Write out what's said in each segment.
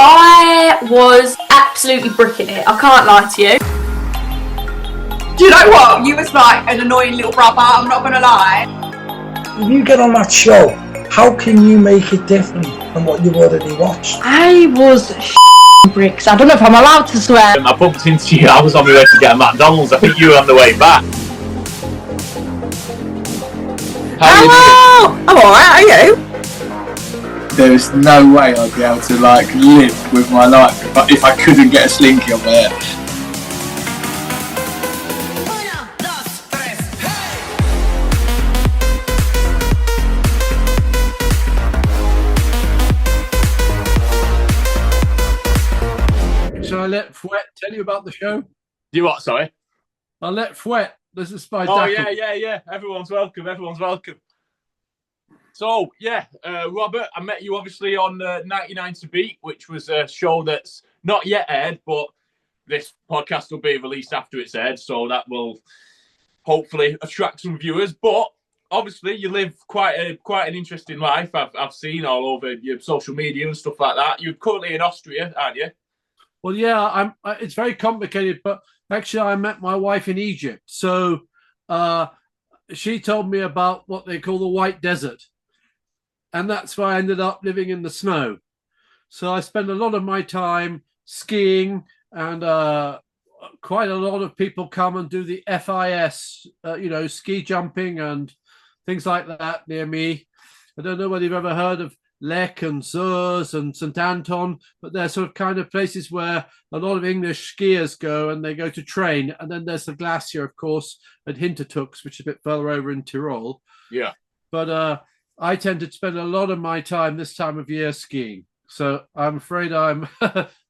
I was absolutely bricking it. I can't lie to you. Do you know what? You was like an annoying little brother, I'm not going to lie. If you get on that show, how can you make it different from what you've already watched? I was bricks. I don't know if I'm allowed to swear. I bumped into you. I was on my way to get a McDonald's. I think you were on the way back. Hello! I'm alright, are you? There is no way I'd be able to live with my life if I couldn't get a slinky on my head. Shall I let Fouet tell you about the show? You what, sorry? I'll let Fouet. This is my yeah. Everyone's welcome. So, Robert, I met you obviously on 99 to Beat, which was a show that's not yet aired, but this podcast will be released after it's aired, so that will hopefully attract some viewers. But obviously, you live quite an interesting life. I've seen all over your social media and stuff like that. You're currently in Austria, aren't you? Well, yeah, it's very complicated, but actually I met my wife in Egypt. So she told me about what they call the White Desert. And that's why I ended up living in the snow. So I spend a lot of my time skiing, and quite a lot of people come and do the FIS, ski jumping and things like that near me. I don't know whether you've ever heard of Lech and Zurs and St. Anton, but they're sort of kind of places where a lot of English skiers go, and they go to train. And then there's the glacier, of course, at Hintertux, which is a bit further over in Tyrol. Yeah. But I tend to spend a lot of my time this time of year skiing. So I'm afraid I'm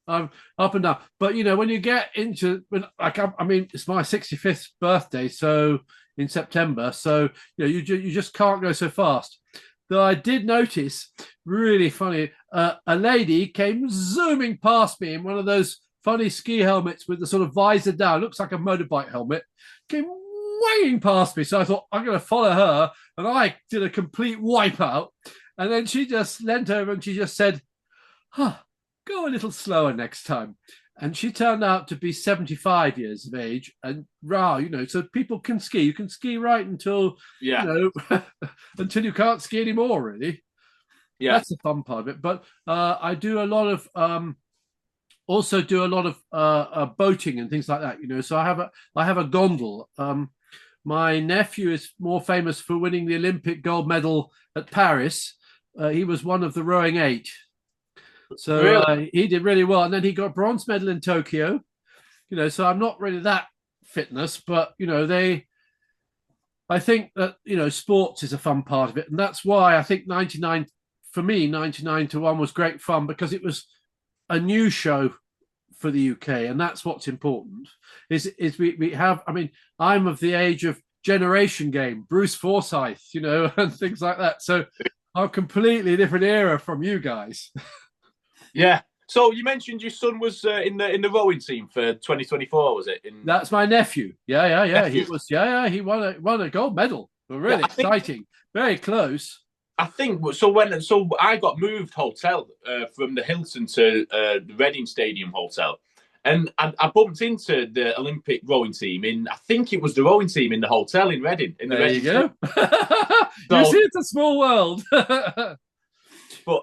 I'm up and down. But, when you get into, it's my 65th birthday, so in September. So, you just can't go so fast. Though I did notice, really funny, a lady came zooming past me in one of those funny ski helmets with the sort of visor down, looks like a motorbike helmet, came wanging past me. So I thought, I'm going to follow her. And I did a complete wipeout. And then she just leant over and she just said, go a little slower next time. And she turned out to be 75 years of age. And so people can ski. You can ski right until, until you can't ski anymore, really. Yeah. That's the fun part of it. But I do a lot of, boating and things like that, So I have a gondol. My nephew is more famous for winning the Olympic gold medal at Paris. He was one of the rowing 8. So really? He did really well. And then he got a bronze medal in Tokyo. So I'm not really that fitness, but, I think that, sports is a fun part of it. And that's why I think 99 to 1 was great fun, because it was a new show for the UK. And that's what's important is we have, I'm of the age of Generation Game, Bruce Forsyth, and things like that. So I'm completely different era from you guys. Yeah. So you mentioned your son was in the rowing team for 2024, was it? That's my nephew. Yeah. Nephew. He was. Yeah. He won a gold medal. Really exciting. Very close. I think so. So I got moved hotel from the Hilton to the Reading Stadium hotel, and I bumped into the Olympic rowing team I think it was the rowing team in the hotel in Reading. There you go. You see, it's a small world. But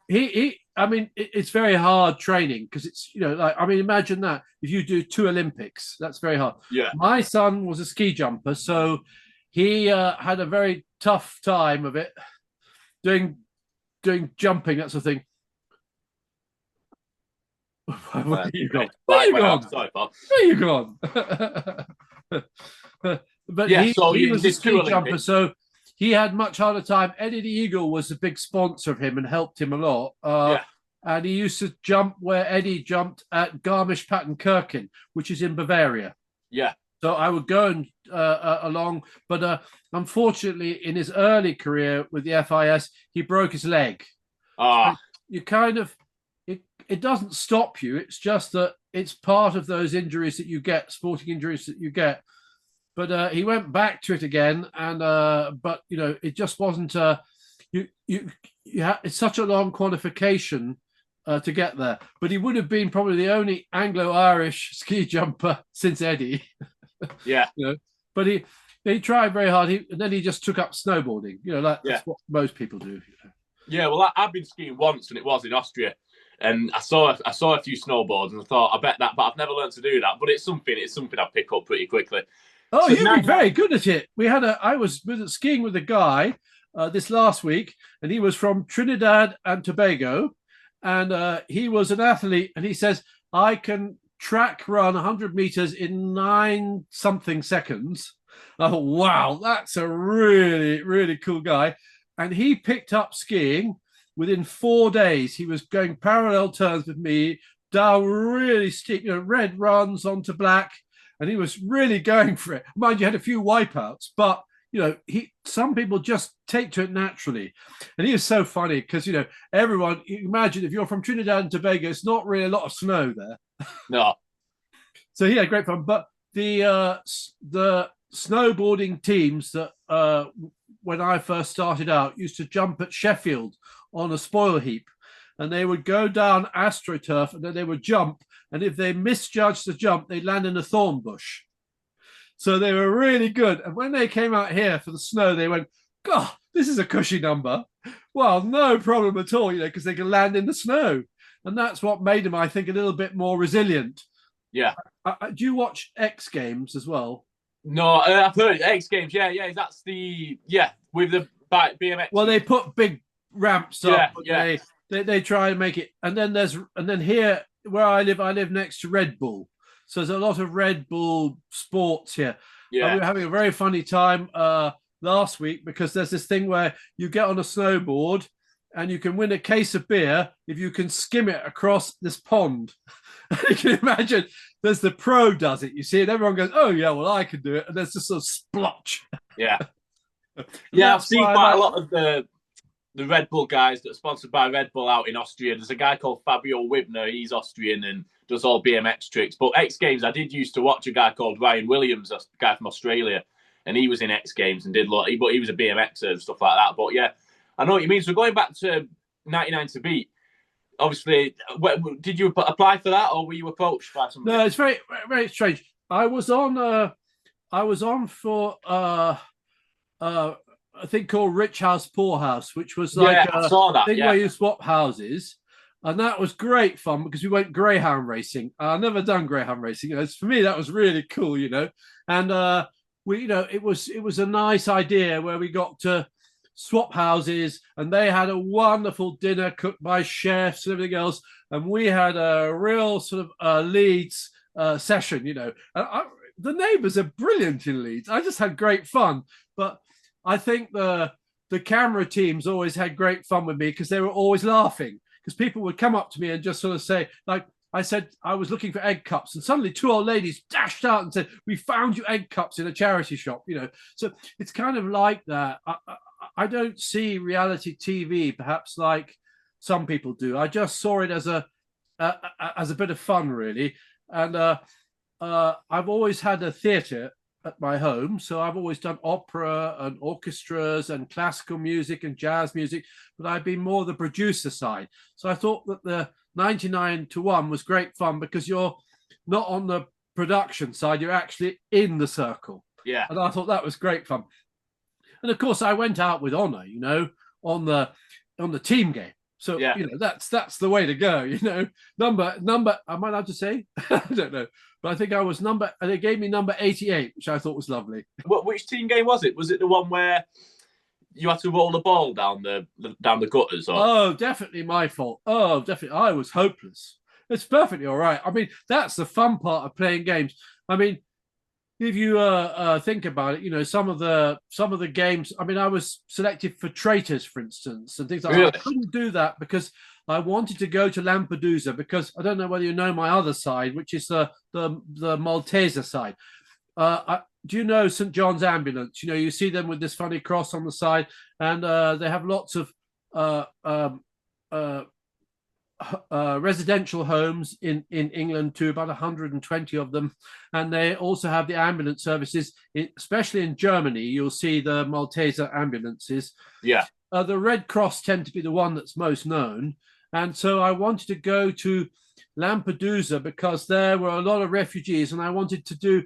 it's very hard training, because it's, imagine that if you do 2 Olympics, that's very hard. Yeah. My son was a ski jumper, so he had a very tough time of it, doing jumping, that sort of thing. Where you gone? Where you gone? But yeah, he was a ski jumper, Olympics. so he had much harder time. Eddie the Eagle was a big sponsor of him and helped him a lot. And he used to jump where Eddie jumped at Garmisch-Partenkirchen, which is in Bavaria. Yeah. So I would go and along, but unfortunately, in his early career with the FIS, he broke his leg. So you kind of, it doesn't stop you. It's just that it's part of those injuries that you get, sporting injuries that you get. But he went back to it again, and but it just wasn't. It's such a long qualification to get there. But he would have been probably the only Anglo-Irish ski jumper since Eddie. Yeah. You know, but he tried very hard. And then he just took up snowboarding. You know, that's what most people do. You know? Yeah, well, I've been skiing once, and it was in Austria, and I saw a few snowboards, and I thought, I bet that, but I've never learned to do that. But it's something I pick up pretty quickly. Oh, So you'd be very good at it. I was skiing with a guy this last week, and he was from Trinidad and Tobago, and he was an athlete, and he says, I can track run 100 meters in 9 something seconds. I thought, wow, that's a really, really cool guy. And he picked up skiing within 4 days. He was going parallel turns with me down really steep, red runs onto black, and he was really going for it. Mind you, had a few wipeouts, but some people just take to it naturally. And he was so funny because everyone, you imagine if you're from Trinidad and Tobago, it's not really a lot of snow there. No. So he had great fun. But the snowboarding teams that when I first started out used to jump at Sheffield on a spoil heap, and they would go down AstroTurf, and then they would jump, and if they misjudged the jump, they'd land in a thorn bush. So they were really good. And when they came out here for the snow, they went, God, this is a cushy number. Well, no problem at all, because they can land in the snow. And that's what made them, I think, a little bit more resilient. Yeah. Do you watch X Games as well? No, I've heard X Games. Yeah, that's with the BMX. Well, they put big ramps up. Yeah. They try and make it, and then here where I live next to Red Bull, so there's a lot of Red Bull sports here. Yeah, we were having a very funny time last week because there's this thing where you get on a snowboard and you can win a case of beer if you can skim it across this pond. You can imagine there's the pro does it, you see, and everyone goes, oh yeah, well I can do it, and there's this sort of splotch. Yeah. Yeah, I've seen quite a lot of the Red Bull guys that are sponsored by Red Bull out in Austria. There's a guy called Fabio Wibner, he's Austrian and does all BMX tricks. But X Games, I did used to watch a guy called Ryan Williams, a guy from Australia, and he was in X Games and did but he was a BMXer and stuff like that. But yeah, I know what you mean. So going back to 99 to beat, obviously, did you apply for that, or were you approached by somebody? No, it's very, very strange. I was on for a thing called Rich House, Poor House, which was like I saw that, thing where you swap houses, and that was great fun because we went greyhound racing. I've never done greyhound racing. For me, that was really cool, and it was a nice idea where we got to swap houses, and they had a wonderful dinner cooked by chefs and everything else, and we had a real sort of Leeds session, the neighbours are brilliant in Leeds. I just had great fun, but I think the camera teams always had great fun with me because they were always laughing, because people would come up to me and just sort of say, like I said, I was looking for egg cups, and suddenly 2 old ladies dashed out and said, we found you egg cups in a charity shop, So it's kind of like that. I don't see reality TV perhaps like some people do. I just saw it as a bit of fun, really. And I've always had a theatre at my home, so I've always done opera and orchestras and classical music and jazz music, but I've been more the producer side. So I thought that the 99 to 1 was great fun because you're not on the production side, you're actually in the circle. Yeah. And I thought that was great fun. And of course, I went out with honour, on the team game. So that's the way to go. Number. Am I allowed to say? I don't know, but I think I was and they gave me number 88, which I thought was lovely. Which team game was it? Was it the one where you had to roll the ball down the gutters? Or? Oh, definitely my fault. Oh, definitely, I was hopeless. It's perfectly all right. I mean, that's the fun part of playing games. I mean, if you think about it, some of the games. I mean, I was selected for Traitors, for instance, and things like that. I couldn't do that because I wanted to go to Lampedusa, because I don't know whether you know my other side, which is the Malteser side. Do you know St. John's Ambulance? You see them with this funny cross on the side, and they have lots of residential homes in England too, about 120 of them, and they also have the ambulance services, especially in Germany. You'll see the Malteser ambulances. Yeah. The Red Cross tend to be the one that's most known, And so I wanted to go to Lampedusa because there were a lot of refugees, and I wanted to do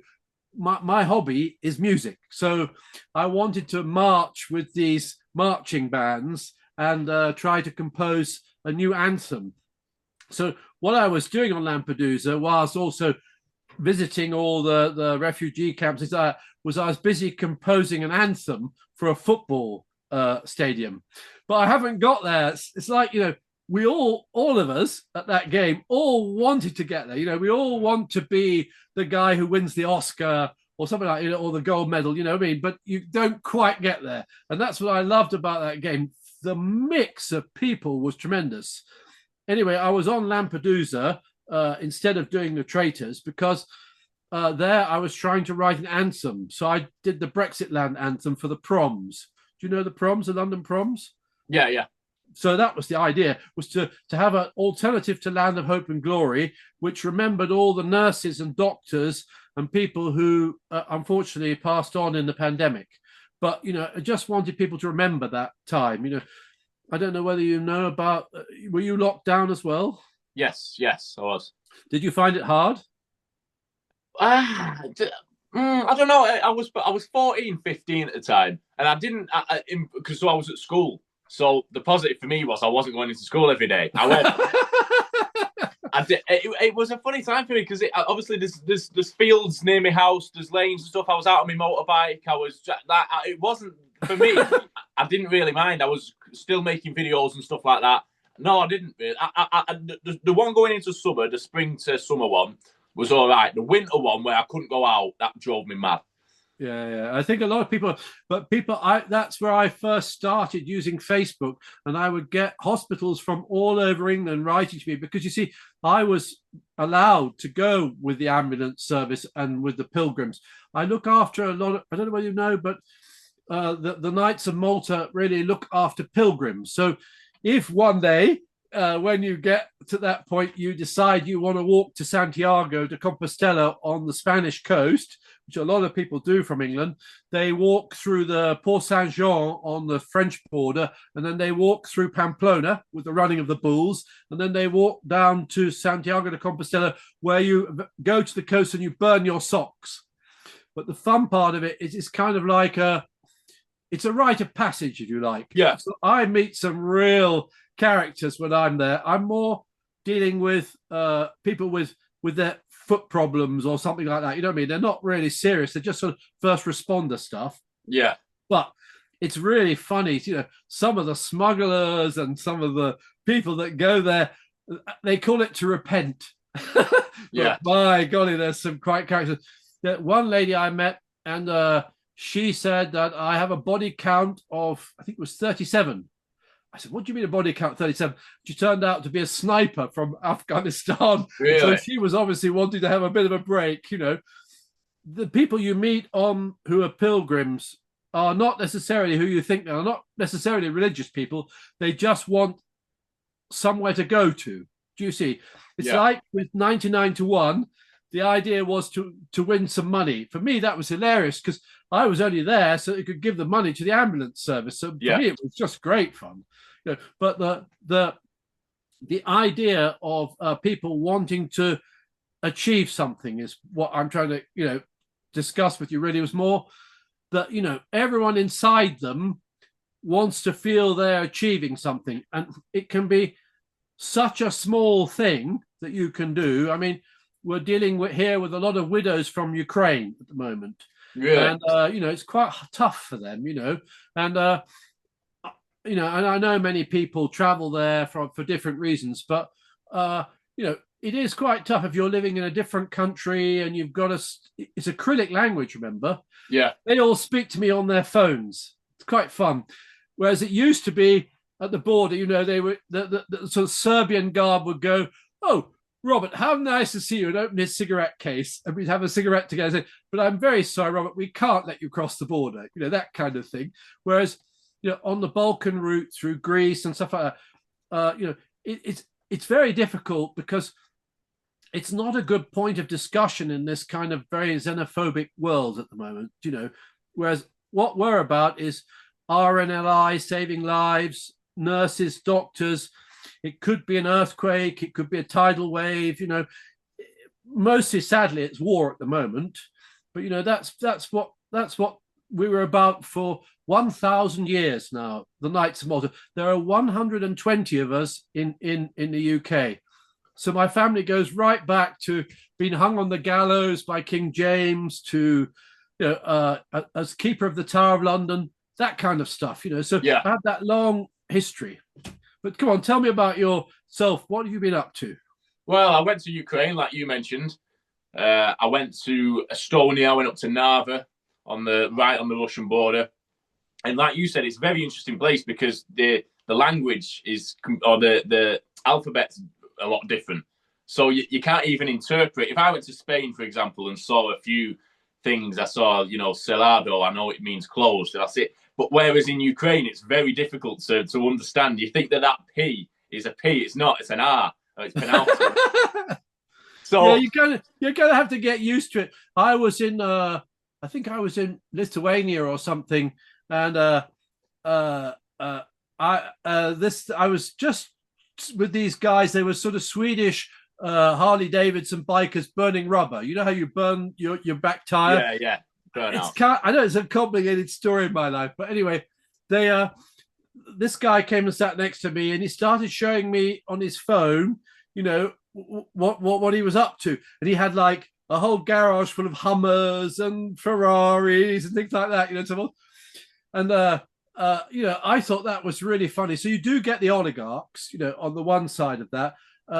my hobby is music. So I wanted to march with these marching bands and try to compose a new anthem. So what I was doing on Lampedusa, whilst also visiting all the refugee camps, is I was busy composing an anthem for a football stadium. But I haven't got there. It's like, we all of us at that game all wanted to get there. We all want to be the guy who wins the Oscar or something like, or the gold medal, what I mean? But you don't quite get there. And that's what I loved about that game. The mix of people was tremendous. Anyway, I was on Lampedusa instead of doing the Traitors because there I was trying to write an anthem. So I did the Brexit land anthem for the proms. Do you know the proms, the London proms? Yeah. So that was the idea, was to have an alternative to Land of Hope and Glory, which remembered all the nurses and doctors and people who unfortunately passed on in the pandemic. But, I just wanted people to remember that time. I don't know whether you know about, were you locked down as well? Yes, I was. Did you find it hard? I don't know. I was 14, 15 at the time, and I didn't, because I was at school. So the positive for me was I wasn't going into school every day. However, it was a funny time for me because obviously there's fields near my house, there's lanes and stuff. I was out on my motorbike. It wasn't for me. I didn't really mind. I was still making videos and stuff like that. No, I didn't. The one going into summer, the spring to summer one, was all right. The winter one where I couldn't go out, that drove me mad. Yeah. I think a lot of people, that's where I first started using Facebook, and I would get hospitals from all over England writing to me because, you see, I was allowed to go with the ambulance service and with the pilgrims. I look after a lot of, I don't know whether you know, but the Knights of Malta really look after pilgrims. So if one day, when you get to that point, you decide you want to walk to Santiago de Compostela on the Spanish coast, which a lot of people do from England, they walk through the Port Saint-Jean on the French border, and then they walk through Pamplona with the running of the bulls, and then they walk down to Santiago de Compostela, where you go to the coast and you burn your socks. But the fun part of it is it's kind of like it's a rite of passage, if you like. Yeah. So I meet some real characters when I'm there. I'm more dealing with people with their foot problems or something like that. You know what I mean? They're not really serious. They're just sort of first responder stuff. Yeah. But it's really funny. Some of the smugglers and some of the people that go there, they call it to repent. Yeah. By golly, there's some quite characters. One lady I met, and she said that I have a body count of, I think it was 37. I said, what do you mean a body count 37? She turned out to be a sniper from Afghanistan. Really? So she was obviously wanting to have a bit of a break. The people you meet who are pilgrims are not necessarily who you think they are, not necessarily religious people. They just want somewhere to go to. Do you see? It's like with 99 to 1, the idea was to win some money. For me, that was hilarious because I was only there so you could give the money to the ambulance service. So for me, it was just great fun. But the idea of people wanting to achieve something is what I'm trying to discuss with you. Really, was more that everyone inside them wants to feel they're achieving something, and it can be such a small thing that you can do. I mean, we're dealing here with a lot of widows from Ukraine at the moment. Really? And it's quite tough for them, and and I know many people travel there for different reasons, but it is quite tough if you're living in a different country and you've got it's acrylic language, remember? Yeah. They all speak to me on their phones. It's quite fun. Whereas it used to be at the border, they were the sort of Serbian guard would go, "Oh, Robert, how nice to see you," and open his cigarette case, and we'd have a cigarette together and say, "But I'm very sorry, Robert, we can't let you cross the border," that kind of thing. Whereas, on the Balkan route through Greece and stuff like that, it's very difficult because it's not a good point of discussion in this kind of very xenophobic world at the moment, Whereas what we're about is RNLI, saving lives, nurses, doctors, It could be an earthquake. It could be a tidal wave. You know, mostly, sadly, it's war at the moment. But you know, that's what we were about for 1,000 years now. The Knights of Malta. There are 120 of us in the UK. So my family goes right back to being hung on the gallows by King James to, you know, as Keeper of the Tower of London, that kind of stuff, you know. So Yeah. I have that long history. But come on, tell me about yourself. What have you been up to? Well, I went to Ukraine, like you mentioned. I went to Estonia, I went up to Narva right on the Russian border. And like you said, it's a very interesting place because the language is, or the alphabet's a lot different. So you can't even interpret. If I went to Spain, for example, and saw a few things, I saw, you know, celado, I know it means closed, that's it. But whereas in Ukraine, it's very difficult to understand. You think that P is a P, it's not, it's an R. It's pronounced. So yeah, you're gonna have to get used to it. I was in I think I was in Lithuania or something, and I was just with these guys. They were sort of Swedish Harley Davidson bikers burning rubber. You know how you burn your back tire? Yeah, burn out. I know it's a complicated story in my life, but anyway, this guy came and sat next to me, and he started showing me on his phone, you know, what he was up to, and he had like a whole garage full of Hummers and Ferraris and things like that, you know. So, and you know, I thought that was really funny. So you do get the oligarchs, you know, on the one side of that.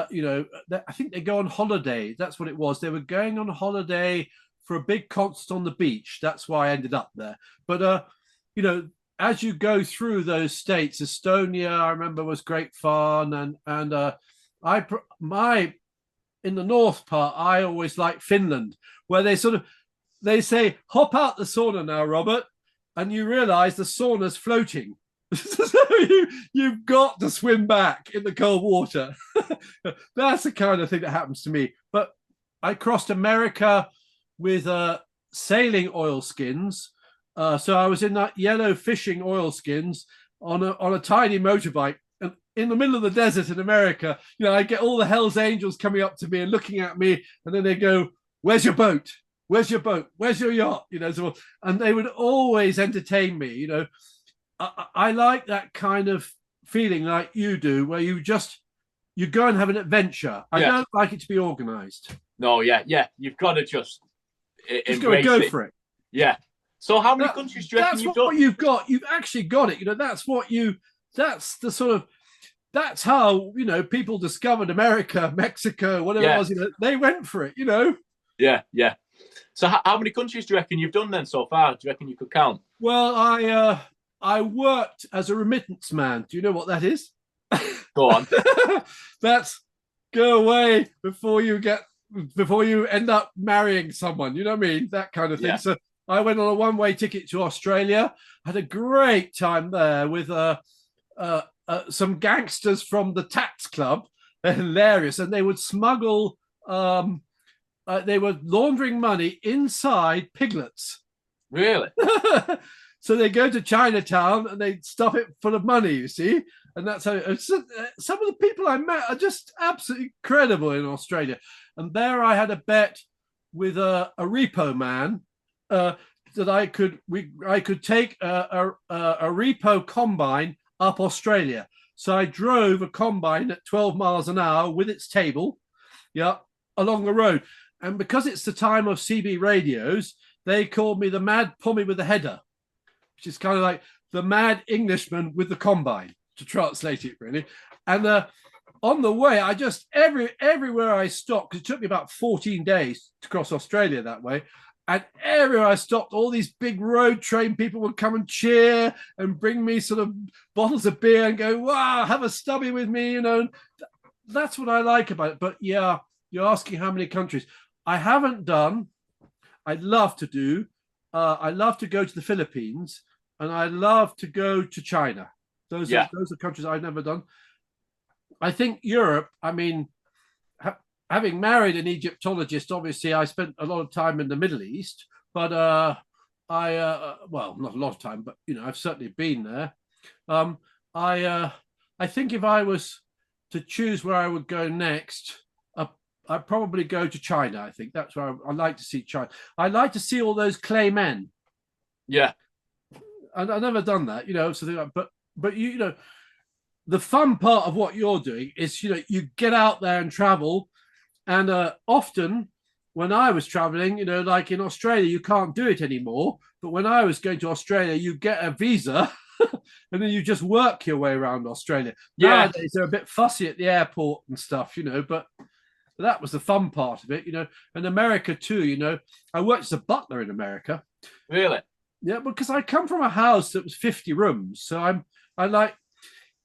You know, I think they go on holiday. That's what it was. They were going on holiday for a big concert on the beach. That's why I ended up there. But you know, as you go through those states, Estonia, I remember, was great fun, and in the north part, I always like Finland, where they say, hop out the sauna now, Robert, and you realize the sauna's floating. So you've got to swim back in the cold water. That's the kind of thing that happens to me. But I crossed America with sailing oilskins. So I was in that yellow fishing oilskins on a tiny motorbike. And in the middle of the desert in America, you know, I get all the Hell's Angels coming up to me and looking at me, and then they go, "Where's your boat? Where's your boat? Where's your yacht?" You know, so, and they would always entertain me. You know, I like that kind of feeling like you do, where you go and have an adventure. I don't like it to be organized. No, yeah, you've got to just go for it. Yeah. So how many countries do you reckon you've done? What you've got. You've actually got it. You know, that's how, you know, people discovered America, Mexico, whatever it was. You know, they went for it, you know. Yeah. So how many countries do you reckon you've done then so far? Do you reckon you could count? Well, I worked as a remittance man. Do you know what that is? Go on. That's go away before you end up marrying someone. You know what I mean? That kind of thing. Yeah. So I went on a one-way ticket to Australia. Had a great time there with some gangsters from the Tats Club. They're hilarious, and they would smuggle. They were laundering money inside piglets. Really? So they go to Chinatown and they stuff it full of money, you see. And that's how some of the people I met are just absolutely incredible in Australia. And there I had a bet with a repo man that I could take a repo combine up Australia. So I drove a combine at 12 miles an hour with its table, along the road. And because it's the time of CB radios, they called me the mad Pommy with the header, which is kind of like the mad Englishman with the combine, to translate it, really. And on the way, I just, everywhere I stopped, because it took me about 14 days to cross Australia that way, and everywhere I stopped, all these big road train people would come and cheer and bring me sort of bottles of beer and go, wow, have a stubby with me, you know. That's what I like about it. But yeah, you're asking how many countries. I haven't done. I'd love to do. I love to go to the Philippines, and I love to go to China. Those are countries I've never done. I think Europe. I mean, having married an Egyptologist, obviously I spent a lot of time in the Middle East. But well, not a lot of time, but you know, I've certainly been there. I think if I was to choose where I would go next, I'd probably go to China. I think that's where I'd like to see China. I'd like to see all those clay men. Yeah. And I've never done that, so but you know, the fun part of what you're doing is, you get out there and travel. And often when I was traveling, like in Australia, you can't do it anymore. But when I was going to Australia, you get a visa and then you just work your way around Australia. Yeah. Nowadays, they're a bit fussy at the airport and stuff, but that was the fun part of it, And America too, I worked as a butler in America. Really? Yeah, because I come from a house that was 50 rooms. So I like,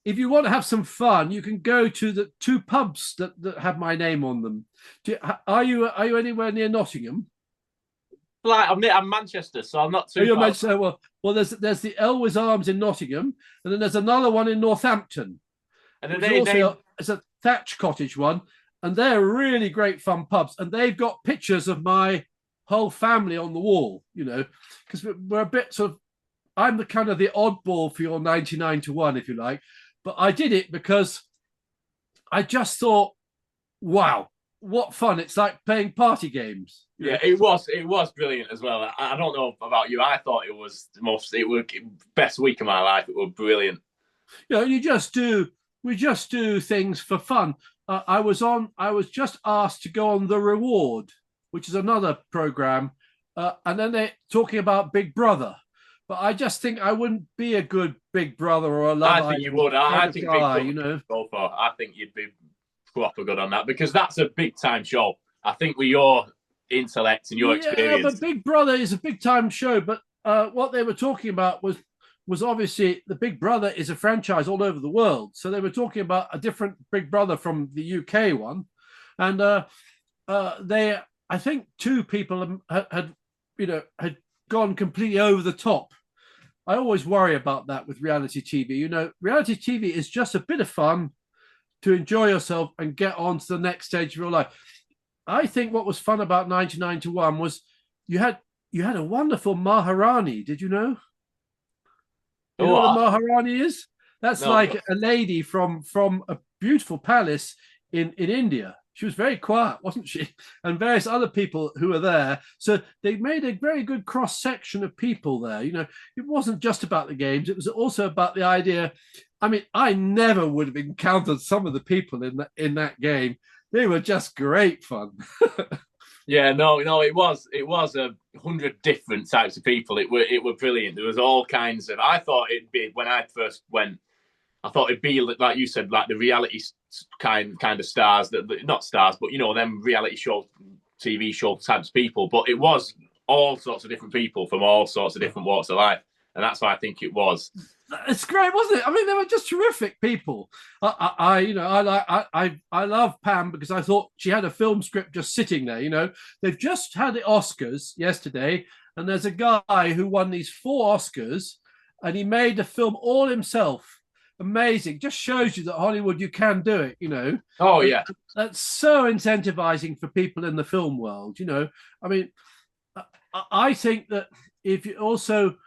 if you want to have some fun, you can go to the 2 pubs that have my name on them. Are you anywhere near Nottingham? Like I'm Manchester, so I'm not too. You're Manchester. Well, there's the Elwes Arms in Nottingham, and then there's another one in Northampton. And it's a thatch cottage one, and they're really great fun pubs, and they've got pictures of my whole family on the wall. Because we're a bit sort of. I'm the kind of the oddball for your 99 to 1, if you like. But I did it because I just thought, wow, what fun. It's like playing party games. Yeah, it was brilliant as well. I don't know about you. I thought it was best week of my life. It was brilliant. We just do things for fun. I was just asked to go on The Reward, which is another program. And then they're talking about Big Brother. But I just think I wouldn't be a good Big Brother or a Love Island. I think you would. I think guy, Big Brother go for. I think you'd be proper good on that because that's a big time show. I think with your intellect and your experience. Yeah, but Big Brother is a big time show. But what they were talking about was obviously the Big Brother is a franchise all over the world. So they were talking about a different Big Brother from the UK one, and I think 2 people had gone completely over the top. I always worry about that with reality TV. Reality TV is just a bit of fun to enjoy yourself and get on to the next stage of your life. I think what was fun about 99 to 1 was you had a wonderful Maharani. Did you know? You know what a Maharani is? That's like a lady from a beautiful palace in India. She was very quiet, wasn't she? And various other people who were there. So they made a very good cross-section of people there. It wasn't just about the games. It was also about the idea. I mean, I never would have encountered some of the people in that game. They were just great fun. Yeah, no, it was 100 different types of people. It were brilliant. There was all kinds of. I thought it'd be when I first went. I thought it'd be like you said, like the reality kind of stars that not stars, but them reality show, TV show types of people. But it was all sorts of different people from all sorts of different walks of life, and that's why I think it was. It's great, wasn't it? I mean, they were just terrific people. I love Pam because I thought she had a film script just sitting there. They've just had the Oscars yesterday, and there's a guy who won these 4 Oscars, and he made the film all himself. Amazing. Just shows you that Hollywood, you can do it. Oh yeah, that's so incentivizing for people in the film world. I mean, I think that if you also,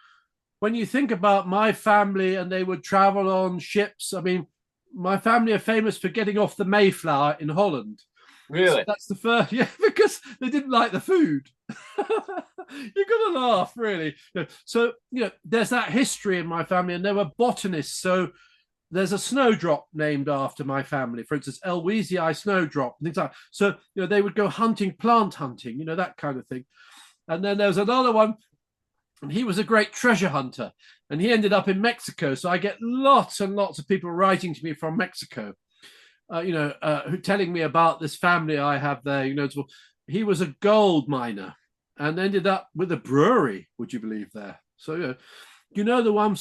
when you think about my family and they would travel on ships, I mean, my family are famous for getting off the Mayflower in Holland. Really? So that's the first, because they didn't like the food. You're gonna laugh, really. So there's that history in my family, and they were botanists. So there's a snowdrop named after my family, for instance, Elwesii snowdrop, and things like that. So they would go plant hunting, that kind of thing. And then there was another one, and he was a great treasure hunter, and he ended up in Mexico. So I get lots and lots of people writing to me from Mexico, who telling me about this family I have there. He was a gold miner and ended up with a brewery. Would you believe there? So the one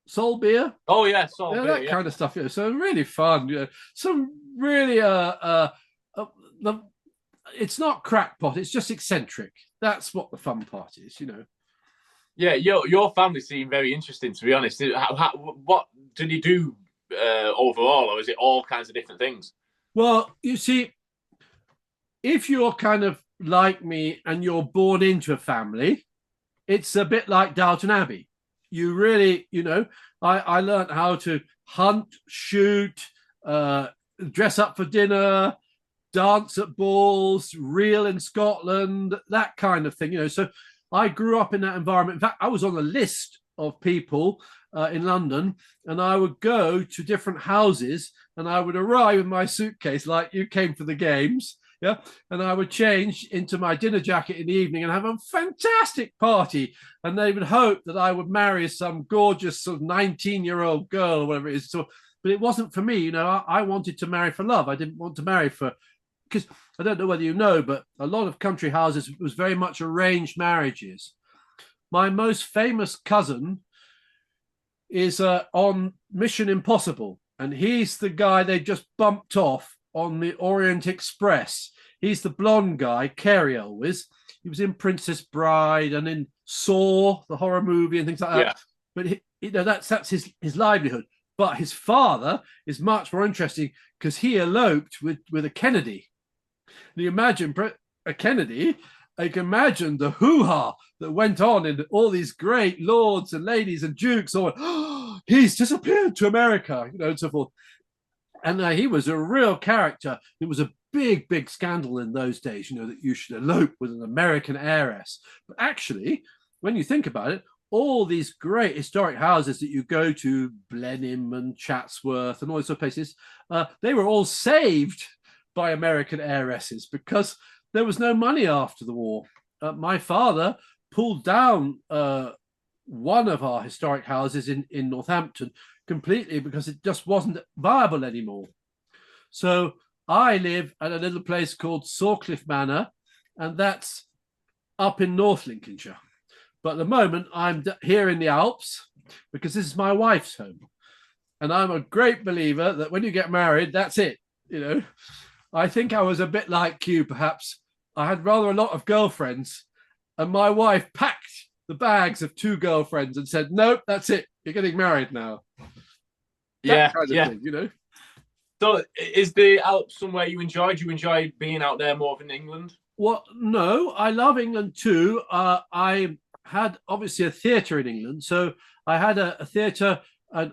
Sol beer. Oh yeah, Sol beer, that kind of stuff. So really fun. Some really it's not crackpot. It's just eccentric. That's what the fun part is. Yeah, your family seemed very interesting, to be honest. What did you do overall, or is it all kinds of different things? Well, you see, if you're kind of like me and you're born into a family, it's a bit like Downton Abbey. You really, I learned how to hunt, shoot, dress up for dinner, dance at balls, reel in Scotland, that kind of thing. So I grew up in that environment. In fact, I was on a list of people in London, and I would go to different houses, and I would arrive in my suitcase like you came for the games. Yeah. And I would change into my dinner jacket in the evening and have a fantastic party. And they would hope that I would marry some gorgeous sort of 19-year-old girl or whatever it is. So, but it wasn't for me. I wanted to marry for love. I didn't want to marry because I don't know whether you know, but a lot of country houses was very much arranged marriages. My most famous cousin is on Mission Impossible. And he's the guy they just bumped off on the Orient Express. He's the blonde guy, H.A.Y. Elwes. He was in Princess Bride and in Saw, the horror movie, and things like that. Yeah. But that's his livelihood. But his father is much more interesting because he eloped with a Kennedy. And you imagine a Kennedy, I can imagine the hoo-ha that went on in all these great lords and ladies and dukes. Or he's disappeared to America, and so forth. And he was a real character. It was a big, big scandal in those days, that you should elope with an American heiress. But actually, when you think about it, all these great historic houses that you go to, Blenheim and Chatsworth and all these sort of places, they were all saved by American heiresses because there was no money after the war. My father pulled down one of our historic houses in Northampton completely because it just wasn't viable anymore. So I live at a little place called Sawcliffe Manor, and that's up in North Lincolnshire. But at the moment, I'm here in the Alps because this is my wife's home. And I'm a great believer that when you get married, that's it. I think I was a bit like you, perhaps. I had rather a lot of girlfriends, and my wife packed the bags of 2 girlfriends and said, nope, that's it. You're getting married now. That kind of thing, So is the Alps somewhere you enjoyed? Do you enjoy being out there more than England? Well, no, I love England too. I had obviously a theatre in England. So I had a theatre and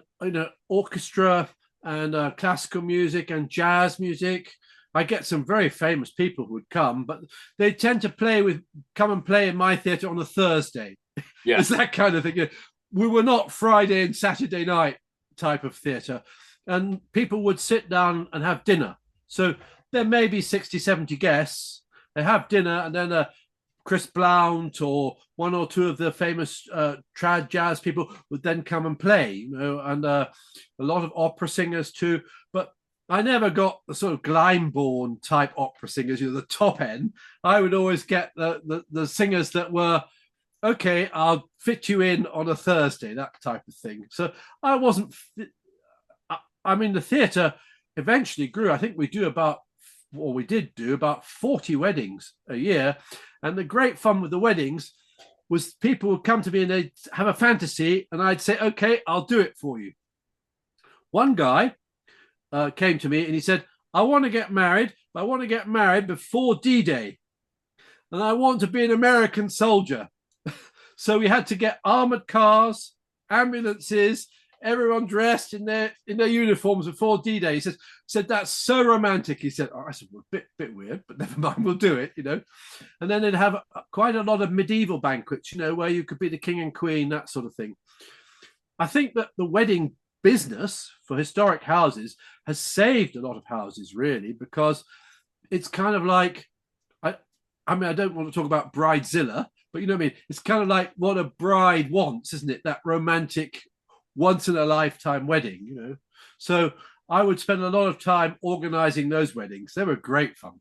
orchestra and classical music and jazz music. I get some very famous people who would come, but they tend to come and play in my theatre on a Thursday. Yeah. It's that kind of thing. We were not Friday and Saturday night type of theatre. And people would sit down and have dinner. So there may be 60, 70 guests. They have dinner, and then Chris Blount or 1 or 2 of the famous trad jazz people would then come and play, and a lot of opera singers too. But I never got the sort of Glyndebourne type opera singers, the top end. I would always get the singers that were, okay, I'll fit you in on a Thursday, that type of thing. So I wasn't... the theatre eventually grew. I think we did do about 40 weddings a year. And the great fun with the weddings was people would come to me and they'd have a fantasy and I'd say, okay, I'll do it for you. One guy came to me and he said, I want to get married, but I want to get married before D-Day. And I want to be an American soldier. So we had to get armored cars, ambulances, everyone dressed in their uniforms before D-Day. He said that's so romantic. He said, I said, well, bit weird, but never mind, we'll do it, And then they'd have quite a lot of medieval banquets, where you could be the king and queen, that sort of thing. I think that the wedding business for historic houses has saved a lot of houses, really, because it's kind of like, I don't want to talk about Bridezilla, but you know what I mean? It's kind of like what a bride wants, isn't it? That romantic once in a lifetime wedding, So I would spend a lot of time organizing those weddings. They were great fun.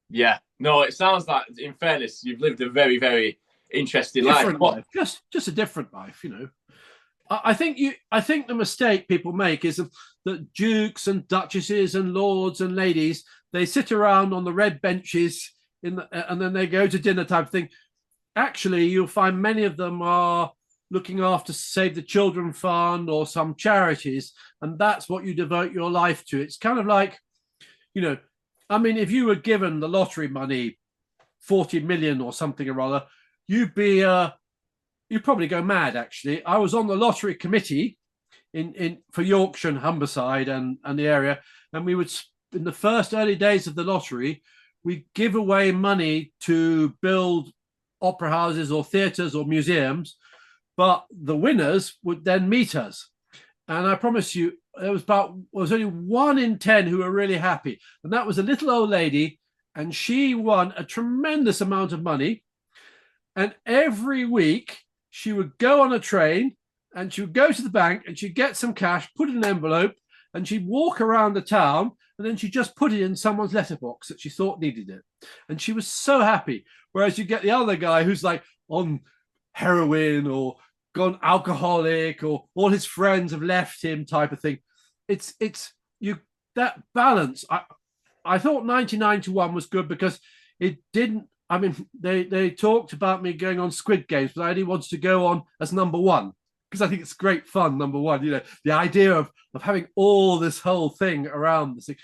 Yeah. No, it sounds like, in fairness, you've lived a very, very interesting life. Just a different life, I think the mistake people make is that dukes and duchesses and lords and ladies, they sit around on the red benches and then they go to dinner type thing. Actually, you'll find many of them are looking after Save the Children Fund or some charities, and that's what you devote your life to. It's kind of like, if you were given the lottery money, 40 million or something or other, you'd probably go mad, actually. I was on the lottery committee in for Yorkshire and Humberside and the area, and we would, in the first early days of the lottery, we give away money to build opera houses or theatres or museums, but the winners would then meet us. And I promise you, there was only 1 in 10 who were really happy, and that was a little old lady, and she won a tremendous amount of money. And every week she would go on a train and she would go to the bank and she'd get some cash, put it in an envelope, and she'd walk around the town, and then she'd just put it in someone's letterbox that she thought needed it. And she was so happy. Whereas you get the other guy who's like on heroin or gone alcoholic, or all his friends have left him, type of thing. It's you, that balance. I thought 99 to 1 was good because it didn't. I mean, they talked about me going on Squid Games, but I only wanted to go on as number 1 because I think it's great fun. Number 1, you know, the idea of having all this whole thing around this thing.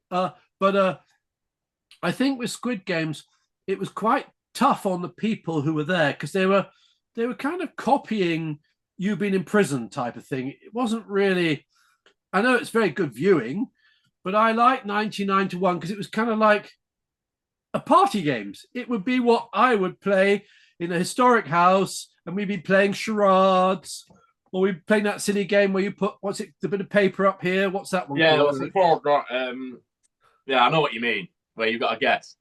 But I think with Squid Games, it was quite tough on the people who were there because they were kind of copying You've Been in Prison type of thing. It wasn't really. I know it's very good viewing, but I like 99 to 1 because it was kind of like a party games. It would be what I would play in a historic house, and we'd be playing charades, or we'd be playing that silly game where you put the bit of paper up here. What's that one? Yeah, called? what's it called? Yeah, I know what you mean. Where you've got to guess.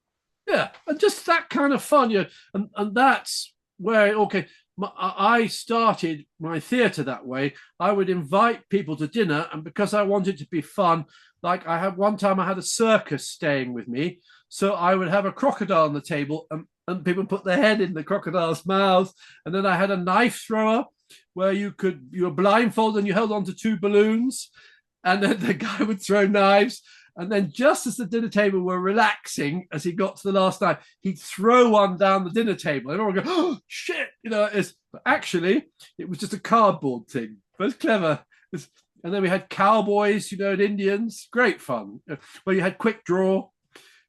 Yeah, and just that kind of fun. Yeah, and that's where I started my theatre that way. I would invite people to dinner, and because I wanted to be fun, like I had one time I had a circus staying with me, so I would have a crocodile on the table, and people put their head in the crocodile's mouth, and then I had a knife thrower where you were blindfolded and you held on to 2 balloons, and then the guy would throw knives. And then just as the dinner table were relaxing, as he got to the last knife, he'd throw one down the dinner table. And everyone would go, oh, shit. You know, but actually, it was just a cardboard thing. But it's clever. And then we had cowboys, you know, and Indians. Great fun. Where you had quick draw.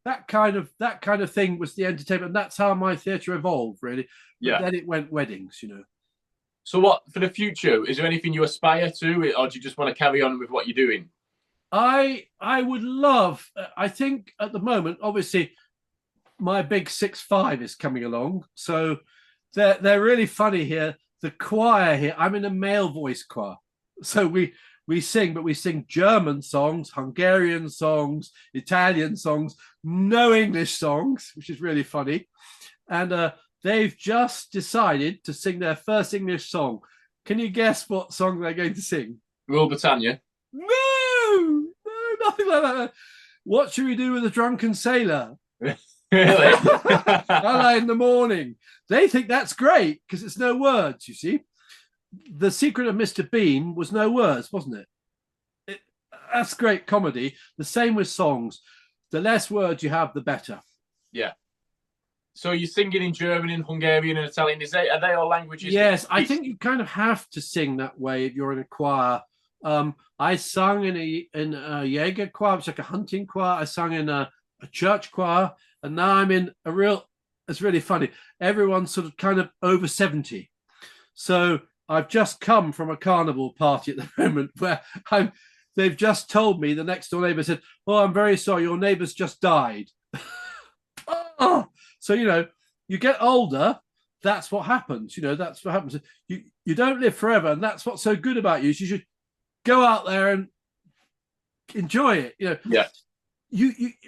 That kind of thing was the entertainment. And that's how my theatre evolved, really. Yeah. But then it went weddings, you know. So what, for the future, is there anything you aspire to, or do you just want to carry on with what you're doing? I would love, I think at the moment, obviously, my big 6'5" is coming along. So they're really funny here. The choir here, I'm in a male voice choir. So we sing, but we sing German songs, Hungarian songs, Italian songs, no English songs, which is really funny. And they've just decided to sing their first English song. Can you guess what song they're going to sing? Rule Britannia. No, nothing like that. What should we do with a drunken sailor? Really? Ella in the morning. They think that's great because it's no words, you see. The Secret of Mr. Bean was no words, wasn't it? That's great comedy. The same with songs. The less words you have, the better. Yeah. So you're singing in German, and Hungarian, and Italian. Are they all languages? Yes, I think you kind of have to sing that way if you're in a choir. I sung in a Jaeger choir, which is like a hunting choir. I sung in a church choir, and now I'm in a real. It's really funny. Everyone's sort of kind of over 70, so I've just come from a carnival party at the moment where they've just told me, the next door neighbour said, "Oh, I'm very sorry, your neighbour's just died." Oh, so you know, you get older. That's what happens. You know, that's what happens. You don't live forever, and that's what's so good about you. Is you should go out there and enjoy it. You know, yeah.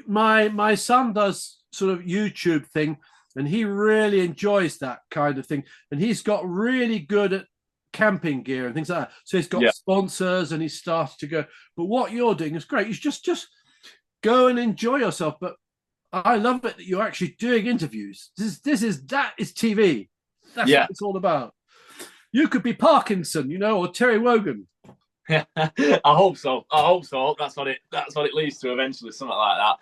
My son does sort of YouTube thing, and he really enjoys that kind of thing. And he's got really good at camping gear and things like that. So he's got sponsors, and he started to go. But what you're doing is great. You just go and enjoy yourself. But I love it that you're actually doing interviews. This is TV. That's what it's all about. You could be Parkinson, you know, or Terry Wogan. I hope so. That's what it leads to eventually, something like that.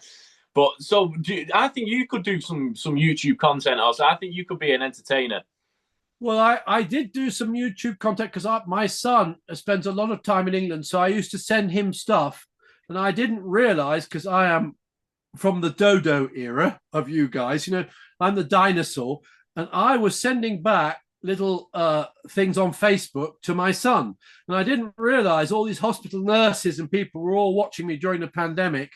But so I think you could do some YouTube content also. I think you could be an entertainer. Well, I did do some YouTube content because my son spends a lot of time in England, so I used to send him stuff, and I didn't realize, because I am from the dodo era of you guys, you know, I'm the dinosaur, and I was sending back little things on Facebook to my son. And I didn't realize all these hospital nurses and people were all watching me during the pandemic.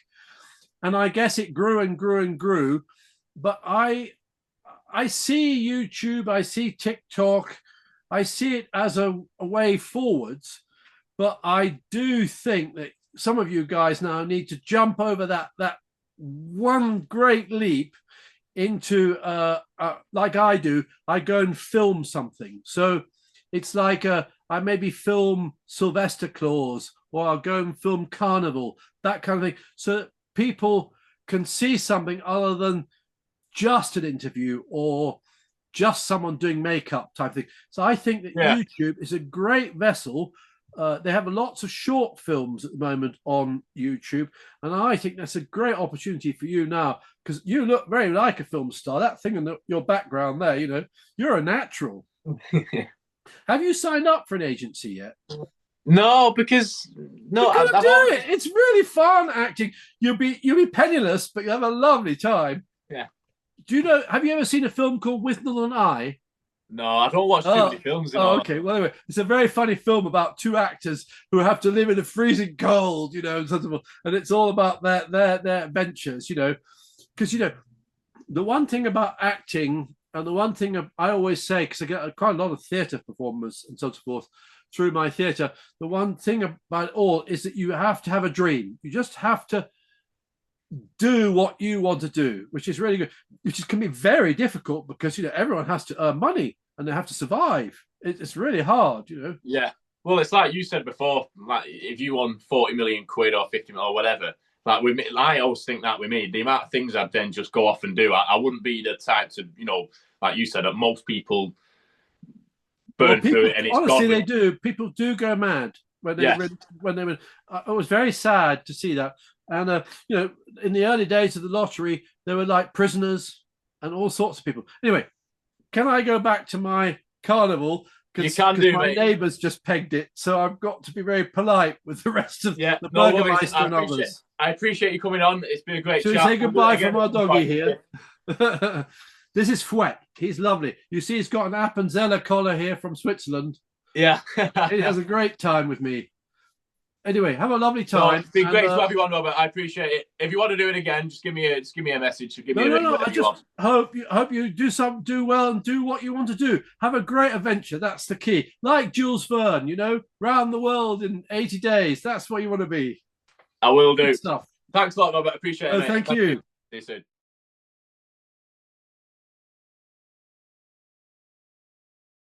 And I guess it grew and grew and grew. But I see YouTube, I see TikTok, I see it as a way forwards. But I do think that some of you guys now need to jump over that one great leap into like I do. I go and film something. So it's like I maybe film Sylvester Claus, or I'll go and film Carnival, that kind of thing. So people can see something other than just an interview or just someone doing makeup type thing. So I think that YouTube is a great vessel. They have lots of short films at the moment on YouTube, and I think that's a great opportunity for you now, because you look very like a film star. That thing in your background there, you know, you're a natural. Have you signed up for an agency yet? No, because no, You're gonna do it. It's really fun acting. You'll be penniless, but you have a lovely time. Yeah. Do you know? Have you ever seen a film called Withnell and I? No, I don't watch too many films. Okay. Well, anyway, it's a very funny film about two actors who have to live in the freezing cold, you know, and it's all about their adventures, you know, because you know the one thing about acting, and the one thing I always say, because I get quite a lot of theatre performers and so forth through my theatre, the one thing about it all is that you have to have a dream. You just have to do what you want to do, which is really good, which can be very difficult because, you know, everyone has to earn money and they have to survive. It's really hard, you know. Yeah. Well, it's like you said before, like if you won 40 million quid or 50 million or whatever, like with me, I always think that with me, the amount of things I'd then just go off and do, I wouldn't be the type to, you know, like you said, that most people burn through it, and it's honestly, gone. they do. People do go mad when they were. It was very sad to see that. And you know, in the early days of the lottery, there were like prisoners and all sorts of people. Anyway, can I go back to my carnival? You can do, my mate. neighbours just pegged it, so I've got to be very polite with the rest of the no Burgermeister and others. I appreciate you coming on. It's been a great Should chat. we say goodbye from our doggy here? This is Fouet. He's lovely. You see, he's got an Appenzella collar here from Switzerland. Yeah. He has a great time with me. Anyway, have a lovely time. It's been great to have you on, Robert. I appreciate it. If you want to do it again, just give me a message. I just hope you do well and do what you want to do. Have a great adventure. That's the key. Like Jules Verne, you know, round the world in 80 days. That's what you want to be. I will do. Good stuff. Thanks a lot, Robert. Appreciate it. Thank you. See you soon.